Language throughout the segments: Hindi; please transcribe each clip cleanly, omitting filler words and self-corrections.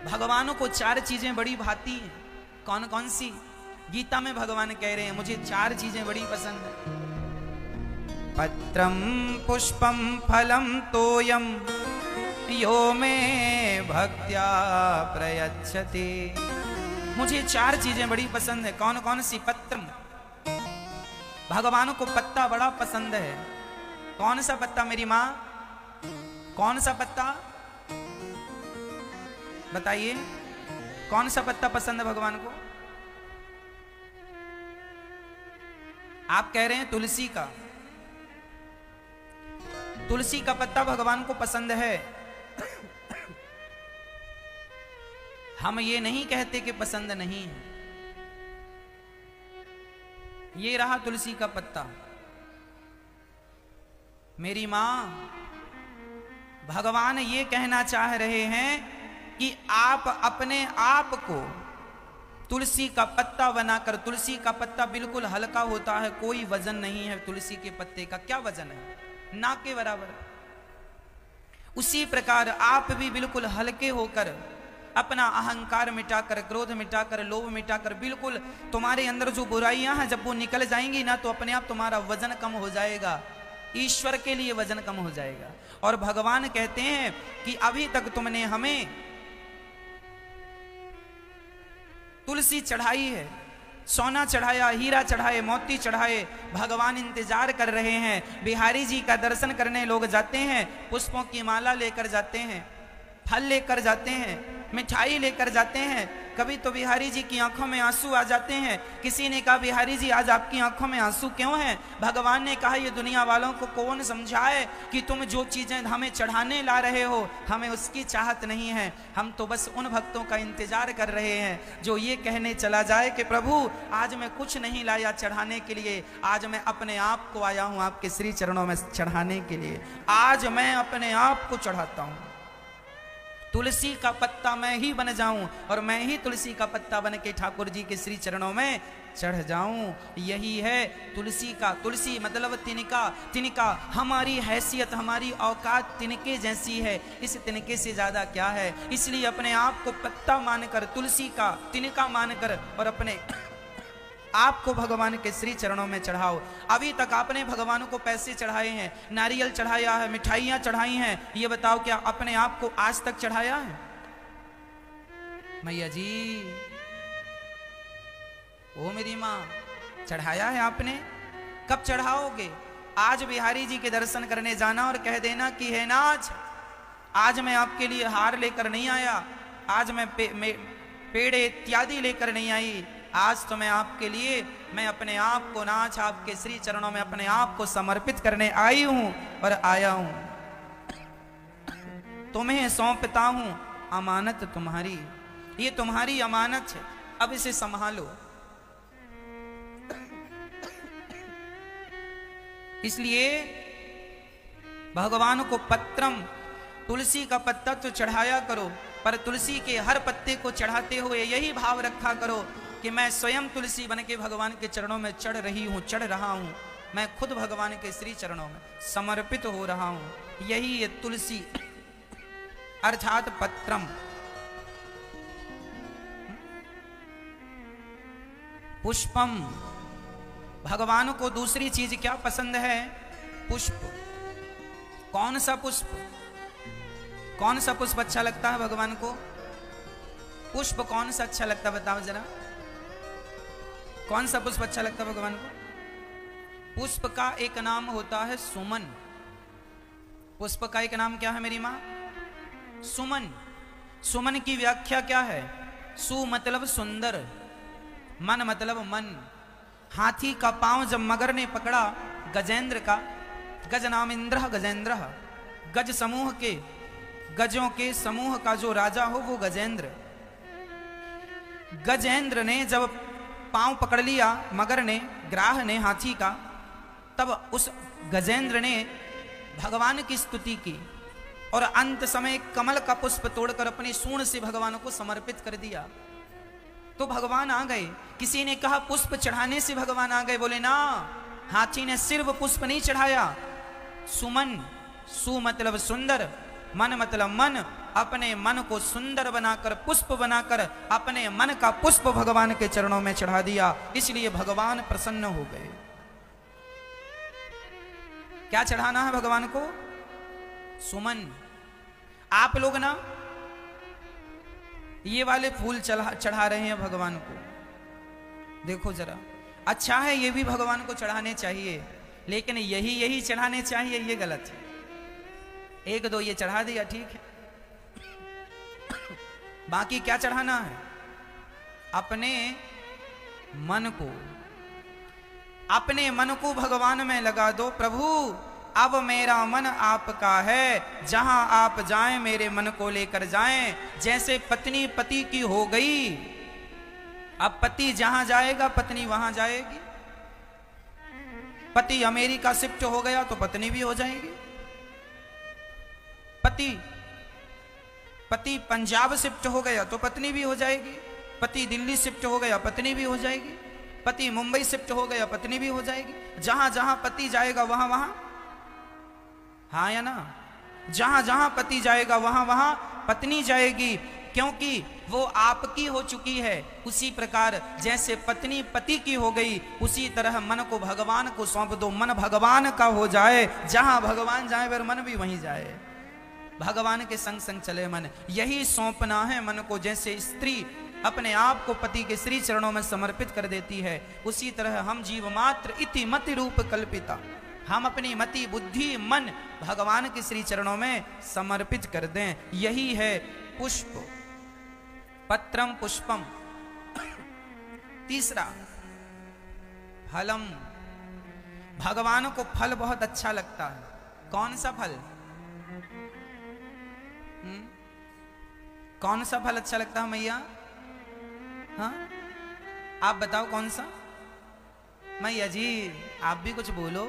भगवानों को चार चीजें बड़ी भाती हैं। कौन कौन सी? गीता में भगवान कह रहे हैं मुझे चार चीजें बड़ी पसंद है। पत्रम पुष्पम फलम तोयम यो में भक्त्या प्रयच्छति। मुझे चार चीजें बड़ी पसंद है। कौन कौन सी? पत्रम, भगवान को पत्ता बड़ा पसंद है। कौन सा पत्ता मेरी माँ? कौन सा पत्ता बताइए? कौन सा पत्ता पसंद है भगवान को? आप कह रहे हैं तुलसी का। तुलसी का पत्ता भगवान को पसंद है। हम ये नहीं कहते कि पसंद नहीं है। ये रहा तुलसी का पत्ता। मेरी मां, भगवान ये कहना चाह रहे हैं कि आप अपने आप को तुलसी का पत्ता बनाकर, तुलसी का पत्ता बिल्कुल हल्का होता है, कोई वजन नहीं है तुलसी के पत्ते का। क्या वजन है? ना के बराबर। उसी प्रकार आप भी बिल्कुल हल्के होकर, अपना अहंकार मिटाकर, क्रोध मिटाकर, लोभ मिटाकर, बिल्कुल तुम्हारे अंदर जो बुराइयां हैं जब वो निकल जाएंगी ना तो अपने आप तुम्हारा वजन कम हो जाएगा। ईश्वर के लिए वजन कम हो जाएगा। और भगवान कहते हैं कि अभी तक तुमने हमें तुलसी चढ़ाई है, सोना चढ़ाया, हीरा चढ़ाए, मोती चढ़ाए। भगवान इंतजार कर रहे हैं। बिहारी जी का दर्शन करने लोग जाते हैं, पुष्पों की माला लेकर जाते हैं, फल लेकर जाते हैं, मिठाई लेकर जाते हैं। कभी तो बिहारी जी की आंखों में आंसू आ जाते हैं। किसी ने कहा बिहारी जी आज आपकी आंखों में आंसू क्यों हैं? भगवान ने कहा ये दुनिया वालों को कौन समझाए कि तुम जो चीजें हमें चढ़ाने ला रहे हो हमें उसकी चाहत नहीं है। हम तो बस उन भक्तों का इंतजार कर रहे हैं जो ये कहने चला जाए कि प्रभु आज मैं कुछ नहीं लाया चढ़ाने के लिए, आज मैं अपने आप को आया हूं आपके श्री चरणों में चढ़ाने के लिए। आज मैं अपने आप को चढ़ाता हूं। तुलसी का पत्ता मैं ही बन जाऊं और मैं ही तुलसी का पत्ता बन के ठाकुर जी के श्री चरणों में चढ़ जाऊं। यही है तुलसी का। तुलसी मतलब तिनका। तिनका हमारी हैसियत, हमारी औकात तिनके जैसी है। इस तिनके से ज्यादा क्या है? इसलिए अपने आप को पत्ता मानकर, तुलसी का तिनका मानकर और अपने आपको भगवान के श्री चरणों में चढ़ाओ। अभी तक आपने भगवान को पैसे चढ़ाए हैं, नारियल चढ़ाया है, मिठाइयां चढ़ाई हैं। ये बताओ क्या अपने आप को आज तक चढ़ाया है? मैया जी, ओ मेरी माँ, चढ़ाया है आपने? कब चढ़ाओगे? आज बिहारी जी के दर्शन करने जाना और कह देना कि है नाज, आज मैं आपके लिए हार लेकर नहीं आया, आज मैं पेड़े इत्यादि लेकर नहीं आई, आज तो मैं आपके लिए, मैं अपने आप को नाच आपके श्री चरणों में अपने आप को समर्पित करने आई हूं और आया हूं। तुम्हें सौंपता हूं अमानत तुम्हारी, ये तुम्हारी अमानत है, अब इसे संभालो। इसलिए भगवान को पत्रम, तुलसी का पत्ता तो चढ़ाया करो, पर तुलसी के हर पत्ते को चढ़ाते हुए यही भाव रखा करो कि मैं स्वयं तुलसी बन के भगवान के चरणों में चढ़ रही हूं, चढ़ रहा हूं। मैं खुद भगवान के श्री चरणों में समर्पित हो रहा हूं। यही है तुलसी अर्थात पत्रम। पुष्पम, भगवान को दूसरी चीज क्या पसंद है? पुष्प। कौन सा पुष्प? कौन सा पुष्प अच्छा लगता है भगवान को? पुष्प कौन सा अच्छा लगता है बताओ जरा? कौन सा पुष्प अच्छा लगता है भगवान को? पुष्प का एक नाम होता है सुमन। पुष्प का एक नाम क्या है मेरी मां? सुमन। सुमन की व्याख्या क्या है? सु मतलब सुंदर, मन मतलब मन। हाथी का पांव जब मगर ने पकड़ा गजेंद्र का, गज नाम इंद्र गजेंद्र, गज समूह के, गजों के समूह का जो राजा हो वो गजेंद्र। गजेंद्र ने जब पांव पकड़ लिया मगर ने, ग्राह ने, हाथी का, तब उस गजेंद्र ने भगवान की स्तुति की और अंत समय कमल का पुष्प तोड़कर अपनी सूंड से भगवान को समर्पित कर दिया। तो भगवान आ गए। किसी ने कहा पुष्प चढ़ाने से भगवान आ गए, बोले ना, हाथी ने सिर्फ पुष्प नहीं चढ़ाया, सुमन, सु मतलब सुंदर, मन मतलब मन, अपने मन को सुंदर बनाकर, पुष्प बनाकर अपने मन का पुष्प भगवान के चरणों में चढ़ा दिया, इसलिए भगवान प्रसन्न हो गए। क्या चढ़ाना है भगवान को? सुमन। आप लोग ना ये वाले फूल चढ़ा रहे हैं भगवान को, देखो जरा, अच्छा है, ये भी भगवान को चढ़ाने चाहिए, लेकिन यही चढ़ाने चाहिए, ये गलत है। एक दो ये चढ़ा दिया ठीक है, बाकी क्या चढ़ाना है? अपने मन को, अपने मन को भगवान में लगा दो। प्रभु अब मेरा मन आपका है, जहां आप जाएं मेरे मन को लेकर जाएं। जैसे पत्नी पति की हो गई, अब पति जहां जाएगा पत्नी वहां जाएगी। पति अमेरिका शिफ्ट हो गया तो पत्नी भी हो जाएगी। पति पंजाब शिफ्ट हो गया तो पत्नी भी हो जाएगी। पति दिल्ली शिफ्ट हो गया पत्नी भी हो जाएगी। पति मुंबई शिफ्ट हो गया पत्नी भी हो जाएगी। जहां जहां पति जाएगा वहां वहां, हाँ या ना, जहां जहां पति जाएगा वहां वहां पत्नी जाएगी, क्योंकि वो आपकी हो चुकी है। उसी प्रकार जैसे पत्नी पति की हो गई, उसी तरह मन को भगवान को सौंप दो। मन भगवान का हो जाए, जहां भगवान जाए फिर मन भी वहीं जाए, भगवान के संग संग चले मन। यही सौंपना है मन को। जैसे स्त्री अपने आप को पति के श्री चरणों में समर्पित कर देती है, उसी तरह हम जीव मात्र इति मति रूप कल्पिता, हम अपनी मति बुद्धि मन भगवान के श्री चरणों में समर्पित कर दें। यही है पुष्प, पत्रम पुष्पम। तीसरा फलम, भगवान को फल बहुत अच्छा लगता है। कौन सा फल? कौन सा फल अच्छा लगता है मैया? हाँ, आप बताओ कौन सा? मैया जी आप भी कुछ बोलो।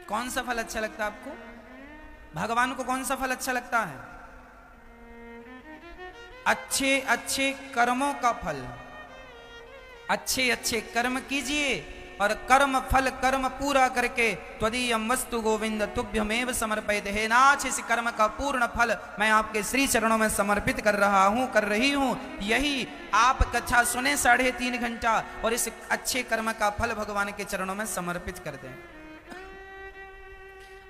कौन सा फल अच्छा लगता है आपको? भगवान को कौन सा फल अच्छा लगता है? अच्छे अच्छे कर्मों का फल। अच्छे अच्छे कर्म कीजिए और कर्म फल कर्म पूरा करके त्वदीयं वस्तु गोविंद तुभ्यमेव समर्पयते। हे नाथ, इस कर्म का पूर्ण फल मैं आपके श्री चरणों में समर्पित कर रहा हूं, कर रही हूं। यही आप कथा सुने 3.5 घंटा और इस अच्छे कर्म का फल भगवान के चरणों में समर्पित कर दें।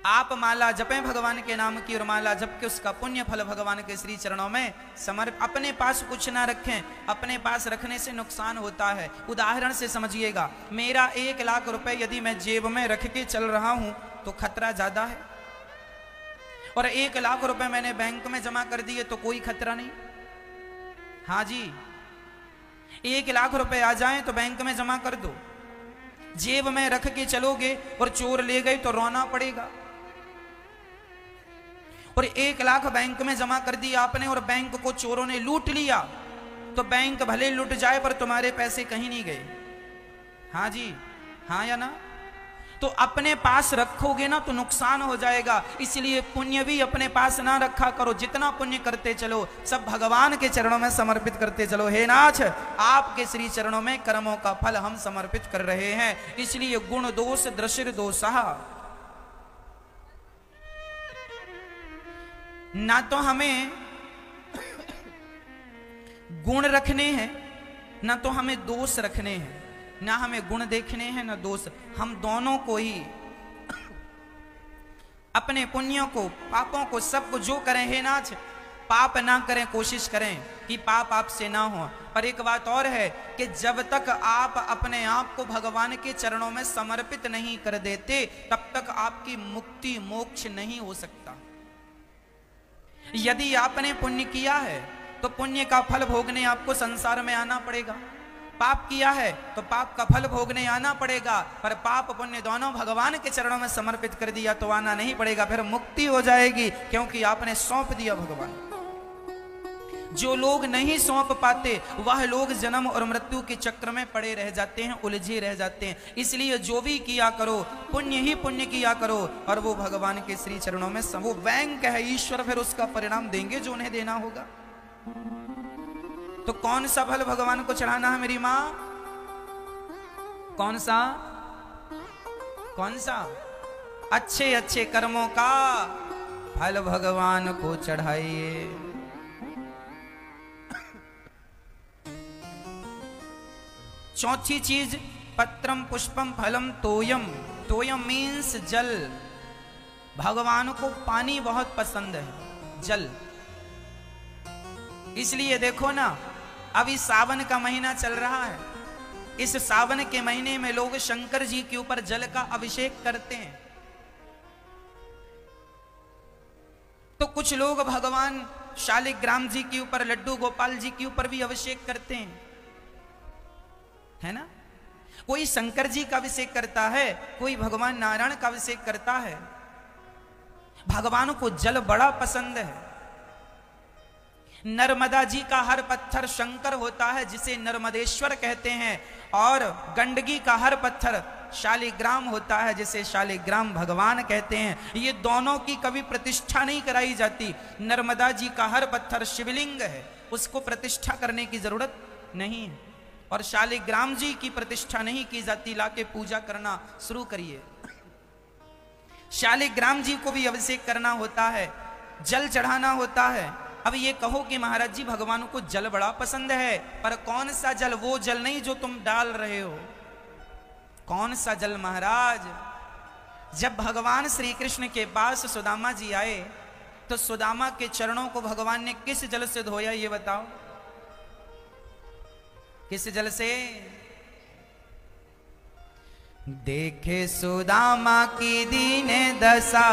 आप माला जपें भगवान के नाम की और माला जप के उसका पुण्य फल भगवान के श्री चरणों में समर्पित। अपने पास कुछ ना रखें, अपने पास रखने से नुकसान होता है। उदाहरण से समझिएगा, मेरा 1 लाख रुपए यदि मैं जेब में रख के चल रहा हूं तो खतरा ज्यादा है, और 1 लाख रुपए मैंने बैंक में जमा कर दिए तो कोई खतरा नहीं। हाँ जी, 1 लाख रुपए आ जाएं तो बैंक में जमा कर दो, जेब में रख के चलोगे और चोर ले गए तो रोना पड़ेगा। और 1 लाख बैंक में जमा कर दिया आपने और बैंक को चोरों ने लूट लिया, तो बैंक भले लूट जाए पर तुम्हारे पैसे कहीं नहीं गए। हाँ जी, हाँ या ना? तो अपने पास रखोगे ना तो नुकसान हो जाएगा। इसलिए पुण्य भी अपने पास ना रखा करो। जितना पुण्य करते चलो सब भगवान के चरणों में समर्पित करते चलो। हे नाथ, आपके श्री चरणों में कर्मों का फल हम समर्पित कर रहे हैं। इसलिए गुण दोष दृशिर दोषः, ना तो हमें गुण रखने हैं ना तो हमें दोष रखने हैं, ना हमें गुण देखने हैं ना दोष। हम दोनों को ही, अपने पुण्यों को पापों को सबको जो करें, हे नाथ पाप ना करें, कोशिश करें कि पाप आपसे ना हो। पर एक बात और है कि जब तक आप अपने आप को भगवान के चरणों में समर्पित नहीं कर देते तब तक आपकी मुक्ति मोक्ष नहीं हो सकता। यदि आपने पुण्य किया है तो पुण्य का फल भोगने आपको संसार में आना पड़ेगा। पाप किया है तो पाप का फल भोगने आना पड़ेगा। पर पाप पुण्य दोनों भगवान के चरणों में समर्पित कर दिया तो आना नहीं पड़ेगा, फिर मुक्ति हो जाएगी, क्योंकि आपने सौंप दिया भगवान। जो लोग नहीं सौंप पाते वह लोग जन्म और मृत्यु के चक्र में पड़े रह जाते हैं, उलझे रह जाते हैं। इसलिए जो भी किया करो पुण्य ही पुण्य किया करो, और वो भगवान के श्री चरणों में वो बैंक है, ईश्वर फिर उसका परिणाम देंगे जो उन्हें देना होगा। तो कौन सा फल भगवान को चढ़ाना है मेरी माँ? कौन सा? कौन सा? अच्छे अच्छे कर्मों का फल भगवान को चढ़ाइए। चौथी चीज, पत्रम पुष्पम फलम तोयम। तोयम मीन्स जल। भगवान को पानी बहुत पसंद है, जल। इसलिए देखो ना, अभी सावन का महीना चल रहा है। इस सावन के महीने में लोग शंकर जी के ऊपर जल का अभिषेक करते हैं। तो कुछ लोग भगवान शालिग्राम जी के ऊपर, लड्डू गोपाल जी के ऊपर भी अभिषेक करते हैं, है ना। कोई शंकर जी का अभिषेक करता है, कोई भगवान नारायण का अभिषेक करता है। भगवान को जल बड़ा पसंद है। नर्मदा जी का हर पत्थर शंकर होता है, जिसे नर्मदेश्वर कहते हैं, और गंडकी का हर पत्थर शालिग्राम होता है, जिसे शालिग्राम भगवान कहते हैं। ये दोनों की कभी प्रतिष्ठा नहीं कराई जाती। नर्मदा जी का हर पत्थर शिवलिंग है, उसको प्रतिष्ठा करने की जरूरत नहीं है, और शालिग्राम जी की प्रतिष्ठा नहीं की जाती। लाके पूजा करना शुरू करिए। शालिग्राम जी को भी अभिषेक करना होता है, जल चढ़ाना होता है। अब ये कहो कि महाराज जी भगवान को जल बड़ा पसंद है, पर कौन सा जल? वो जल नहीं जो तुम डाल रहे हो। कौन सा जल महाराज? जब भगवान श्री कृष्ण के पास सुदामा जी आए, तो सुदामा के चरणों को भगवान ने किस जल से धोया, ये बताओ। किस जल से? देखे सुदामा की दीन दशा,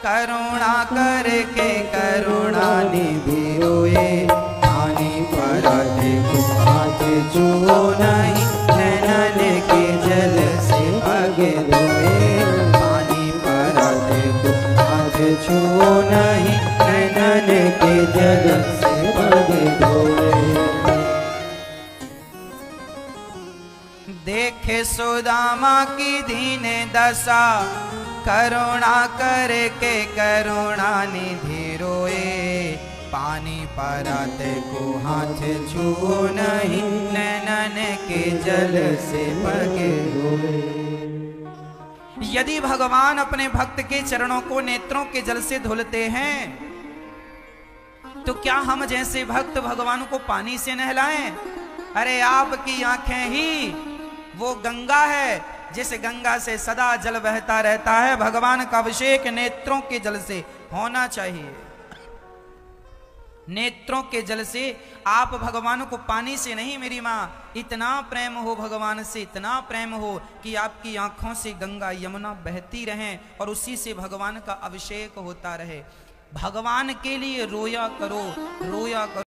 करुणा करके करुणा निधि रोए। पानी पर देखो हाथ छुओ नहीं, नैनन के जल से पगे धोए। पानी पर देखो हाथ छुओ नहीं, नैनन के जल से पगे धोए। देखे सुदामा की दीन दशा, करुणा करके करुणा निधि रोए। पानी पराते को हाथ छुओ नहीं, नैनन के जल से पगे धोए। यदि भगवान अपने भक्त के चरणों को नेत्रों के जल से धुलते हैं, तो क्या हम जैसे भक्त भगवान को पानी से नहलाएं? अरे आपकी आंखें ही वो गंगा है, जिस गंगा से सदा जल बहता रहता है। भगवान का अभिषेक नेत्रों के जल से होना चाहिए। नेत्रों के जल से। आप भगवान को पानी से नहीं, मेरी मां, इतना प्रेम हो भगवान से, इतना प्रेम हो कि आपकी आंखों से गंगा यमुना बहती रहें और उसी से भगवान का अभिषेक होता रहे। भगवान के लिए रोया करो, रोया करो।